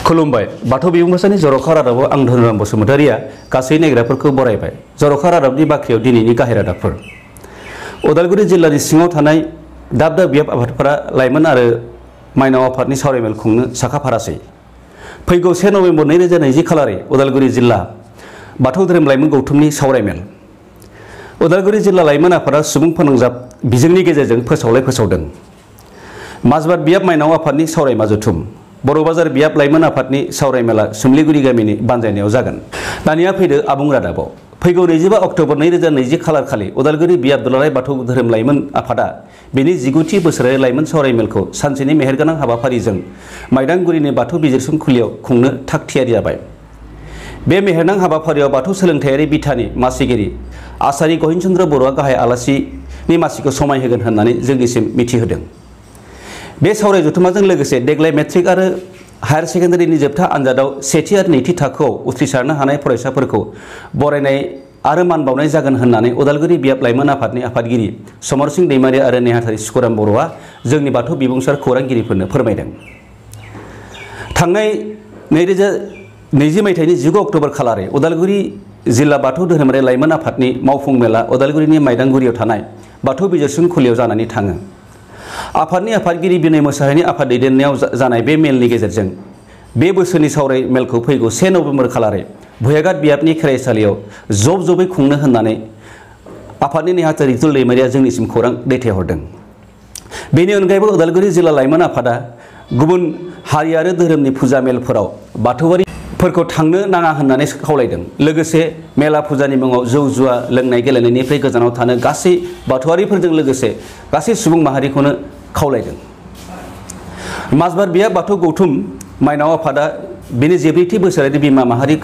खुलुमबाय बाथौ बिबुंसानि जर'खा रादाबाव आं धोनराम बसुमतारिया गासै नायग्राफोरखौ बरायबाय। जर'खा रादाबनि बाख्रियाव दिनैनि गाहाय रादाबफोर। उदालगुरि जिल्लानि सिङाव थानाय दाब दाब बियाब आफादफोरा लाइमोन आरो माइनाव आफादनि सावरायमेल खुंनो साखाफारासै। फैगौ 1 नभेम्बर 2020 खालारै उदालगुरि जिल्ला बाथौ धोरोम लाइमोन गौथुमनि सावरायमेल। उदालगुरि जिल्ला लाइमोन आफादा सुबुं फोनांजाब बिजोंनि गेजेरजों फोसावदों। माजबाद बियाब माइनाव आफादनि सावरायमा जथुम। बर' बाजार बियाब लाइमोन आफादनि सावरायमेला सुमलिगुरि गामिनि बानजायनायाव जागोन। दानिया फैदो आबुं रादाबाव। फैगौ 25 अक्ट'बर 2020 खालार खालि उदालगुरि बियाब दुलाराय बाथौ धोरोम लाइमोन आफादा बेनि 19थि बोसोरारि लाइमोन सावरायमेलखौ सानसेनि मेहेरगोनां हाबाफारिजों माइदांगुरिनि बाथौ बिजिरसंखुलियाव खुंनो थाग थियारि जाबाय। बे मेहेरनां हाबाफारियाव बाथौ सोलोंथायारि बिथानि मासिगिरि आसारि गहिन चन्द्र बर'आ गाहाय आलासिनि मासिखौ समायहोगोन होननानै जोंनिसिम मिथिहोदों। बे सावराय जथुमाजों लोगोसे देग्लाय मेट्रिक आरो हायार सेकेन्डारिनि जोबथा आनजादाव सेथि आरो नैथि थाखोआव उथ्रिसारनो हानाय फरायसाफोरखौ बरायनाय आरो मान बावनाय जागोन होननानै उदालगुरि बियाब लाइमोन आफादनि आफादगिरि समर सिं दैमारि आरो नेहाथारि सुकुराम बर'आ जोंनि बाथौ बिबुंसार खौरांगिरिफोरनो फोरमायदों। थांनाय 2020 मायथाइनि 19 अक्ट'बर खालारै उदालगुरि जिल्ला बाथौ धोरोमारि लाइमोन आफादनि मावफुं मेला उदालगुरिनि माइदांगुरियाव थानाय बाथौ बिजिरसंखुलियाव जानानै थाङो। आफादनि आफादगिरि बिनय मोसाहारिनि आफाद दैदेननायाव जानाय बे मेलनि गेजेरजों बे बोसोरनि सावराय मेलखौ फैगौ 1 नभेम्बर खालारै भुयाघाट बियाबनि खेराइसालियाव जबै खुंनो होननानै आफादनि नेहाथारि रितुल दैमारिया जोंनिसिम खौरां दैथायहरदों। बेनि अनगायैबो उदालगुरि जिल्ला लाइमोन आफादा गुबुन हारि आरो धोरोमनि फुजा मेलफोराव बाथौआरिफोरखौ थांनो नाङा होननानै खावलायदों। लोगोसे मेला फुजानि मुङाव जौ जुवा लोंनाय गेलेनायनिफ्राय गोजानाव थानो गासै बाथौआरिफोरजों लोगोसे गासै सुबुं माहारिखौनो खावलायदों। माजबाद बियाब बाथौ गौथुम माइनाव आफादा बेनि 14थि बोसोरारि बिमा माहारि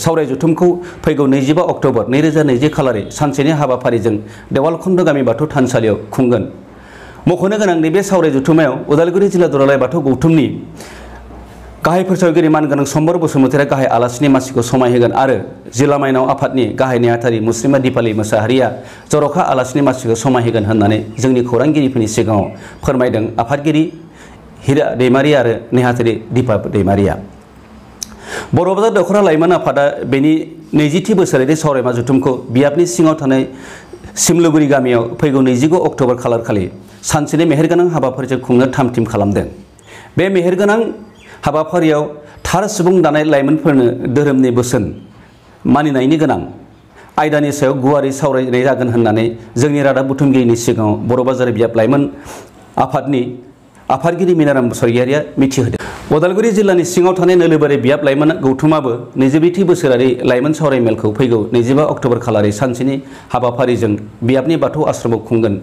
सावराय जथुमखौ फैगौ 25 अक्ट'बर 2020 खालारै सानसेनि हाबाफारिजों देवालखन्द गामि बाथौ थानसालियाव खुंगोन। मख'नो गोनांदि बे सावराय जथुमायाव उदालगुरि जिल्ला दुलाराय बाथौ गौथुमनि गाहाय फोसावगिरि मानगोनां सम्बर बसुमतारिया गाहाय आलासिनि मासिखौ समायहोगोन आरो जिल्ला माइनाव आफादनि गाहाय नेहाथारि मुस्रिमा दिपाली मोसाहारिया जर'खा आलासिनि मासिखौ समायहोगोन होननानै जोंनि खौरांगिरिफोरनि सिगाङाव फोरमायदों आफादगिरि हिरा दैमारि आरो नेहाथारि दिपा दैमारिया। बर' बाजार दख'रा लाइमोन आफादा बेनि 20थि बोसोरारि सावरायमा जथुमखौ बियाबनि सिङाव थानाय सिमलुगुरि गामियाव फैगौ 29 अक्ट'बर खालार खालि सानसेनि मेहेरगोनां हाबाफारिजों खुंनो थाम-थिम खालामदों। बे मेहेरगोनां हाबाफारियाव थार सुबुं दानाय लाइमोनफोरनो धोरोमनि बोसोन मानिनायनि गोनां आयदानि सायाव गुवारै सावरायनाय जागोन होननानै जोंनि रादाब बुथुमगिरिनि सिगाङाव बर' बाजार बियाब लाइमोन आफादनि आफादगिरि मिनाराम बसुमतारिया मिथिहोदों। उदालगुरि जिल्लानि सिङाव थानाय नोलोबारि बियाब लाइमोन गौथुमाबो 22थि बोसोरारि लाइमोन सावरायमेलखौ फैगौ 25 अक्ट'बर खालारै सानसेनि हाबाफारिजों बियाबनि बाथौ आश्रमाव खुंगोन।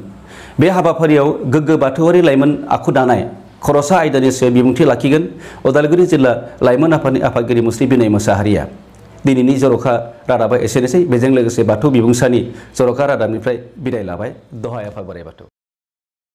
बे हाबाफारियाव गोग्गो बाथौआरि लाइमोन आखु दानाय खर'सा आयदानि सायाव बिबुंथि लाखिगोन उदालगुरि जिल्ला लाइमोन आफादनि आफादगिरि मुस्रि बिनय मोसाहारिया। दिनैनि जर'खा रादाबा एसेनोसै। बेजों लोगोसे बाथौ बिबुंसानि जर'खा रादाबनिफ्राय बिदाय लाबाय। दहाय आफा बोराइ बाथौ।